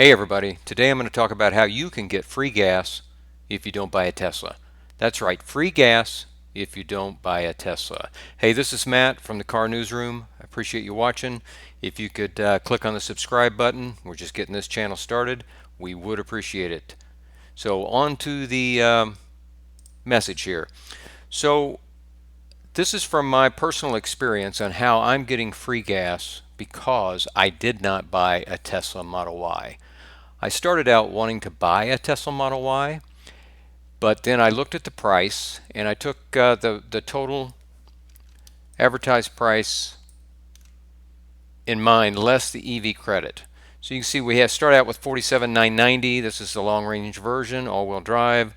Hey everybody, today I'm going to talk about how you can get free gas if you don't buy a Tesla. That's right, free gas if you don't buy a Tesla. Hey, this is Matt from the Car Newsroom. I appreciate you watching. If you could click on the subscribe button, we're just getting this channel started, we would appreciate it. So on to the message here. So this is from my personal experience on how I'm getting free gas because I did not buy a Tesla Model Y. I started out wanting to buy a Tesla Model Y, but then I looked at the price and I took the total advertised price in mind, less the EV credit. So you can see we have start out with 47,990. This is the long range version, all-wheel drive.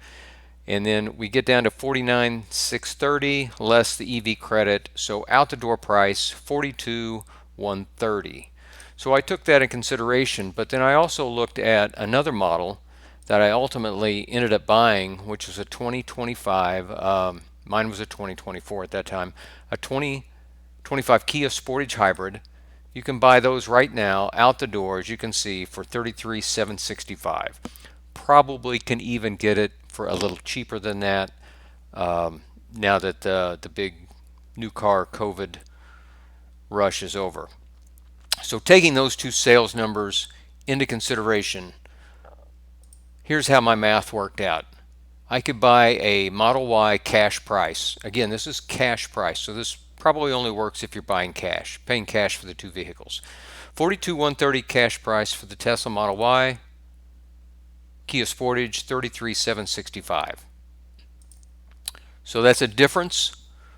And then we get down to 49,630 less the EV credit. So out the door price 42,130. So I took that in consideration, but then I also looked at another model that I ultimately ended up buying, which was a 2025. Mine was a 2024 at that time, a 2025 Kia Sportage Hybrid. You can buy those right now out the door, as you can see, for $33,765. Probably can even get it for a little cheaper than that now that the big new car COVID rush is over. So taking those two sales numbers into consideration, here's how my math worked out. I could buy a Model Y cash price. Again, this is cash price, so this probably only works if you're buying cash, paying cash for the two vehicles. 42,130 cash price for the Tesla Model Y, Kia Sportage 33,765. So that's a difference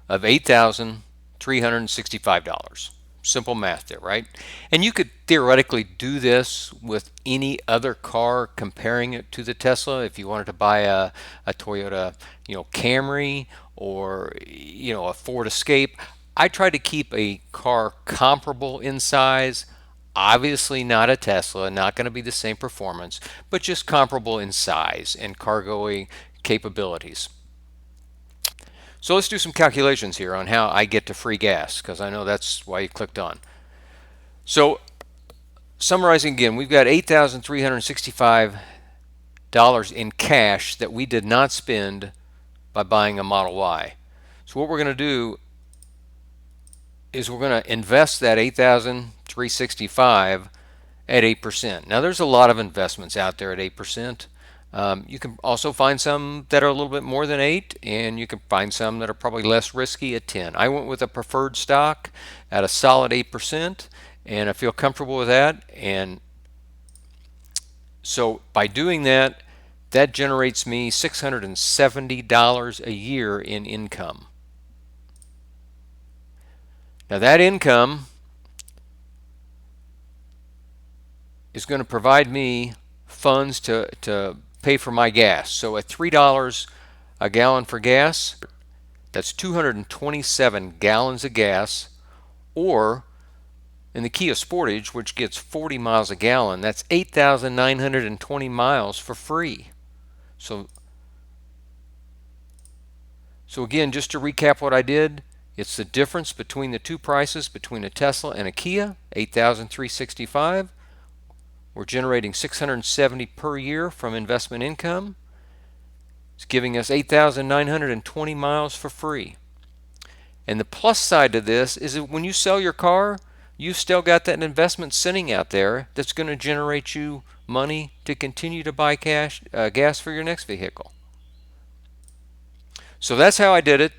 of $8,365. Simple math there, right? And you could theoretically do this with any other car, comparing it to the Tesla. If you wanted to buy a Toyota, Camry, or a Ford Escape, I try to keep a car comparable in size. Obviously not a Tesla, not going to be the same performance, but just comparable in size and cargoing capabilities. So let's do some calculations here on how I get to free gas, because I know that's why you clicked on. So summarizing again, we've got $8,365 in cash that we did not spend by buying a Model Y. So what we're going to do is we're going to invest that $8,365 at 8%. Now there's a lot of investments out there at 8%. You can also find some that are a little bit more than 8, and you can find some that are probably less risky at 10. I went with a preferred stock at a solid 8%, and I feel comfortable with that. And so by doing that, that generates me $670 a year in income. Now that income is going to provide me funds to pay for my gas. So at $3 a gallon for gas, that's 227 gallons of gas, or in the Kia Sportage, which gets 40 miles a gallon, that's 8,920 miles for free. So again, just to recap what I did, it's the difference between the two prices between a Tesla and a Kia, 8,365. We're generating 670 per year from investment income. It's giving us 8,920 miles for free. And the plus side to this is that when you sell your car, you've still got that investment sitting out there that's going to generate you money to continue to buy gas for your next vehicle. So that's how I did it.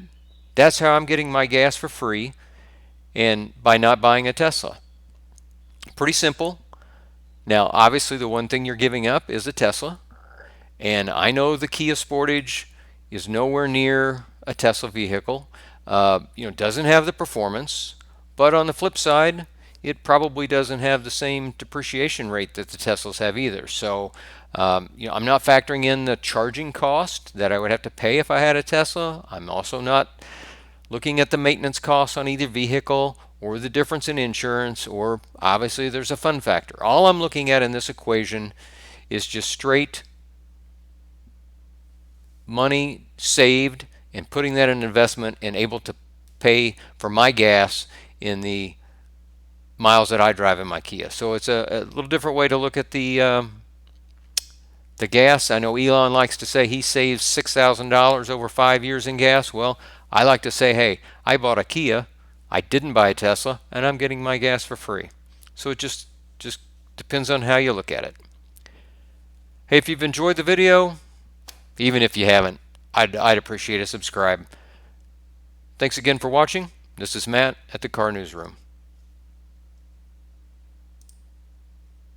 That's how I'm getting my gas for free, and by not buying a Tesla. Pretty simple. Now, obviously, the one thing you're giving up is a Tesla. And I know the Kia Sportage is nowhere near a Tesla vehicle. Doesn't have the performance, but on the flip side, it probably doesn't have the same depreciation rate that the Teslas have either. So, I'm not factoring in the charging cost that I would have to pay if I had a Tesla. I'm also not looking at the maintenance costs on either vehicle or the difference in insurance, or obviously there's a fun factor. All I'm looking at in this equation is just straight money saved and putting that in investment and able to pay for my gas in the miles that I drive in my Kia. So it's a little different way to look at the gas. I know Elon likes to say he saves $6,000 over 5 years in gas. Well, I like to say, hey, I bought a Kia, I didn't buy a Tesla, and I'm getting my gas for free. So it just depends on how you look at it. Hey, if you've enjoyed the video, even if you haven't, I'd appreciate a subscribe. Thanks again for watching. This is Matt at the Car Newsroom.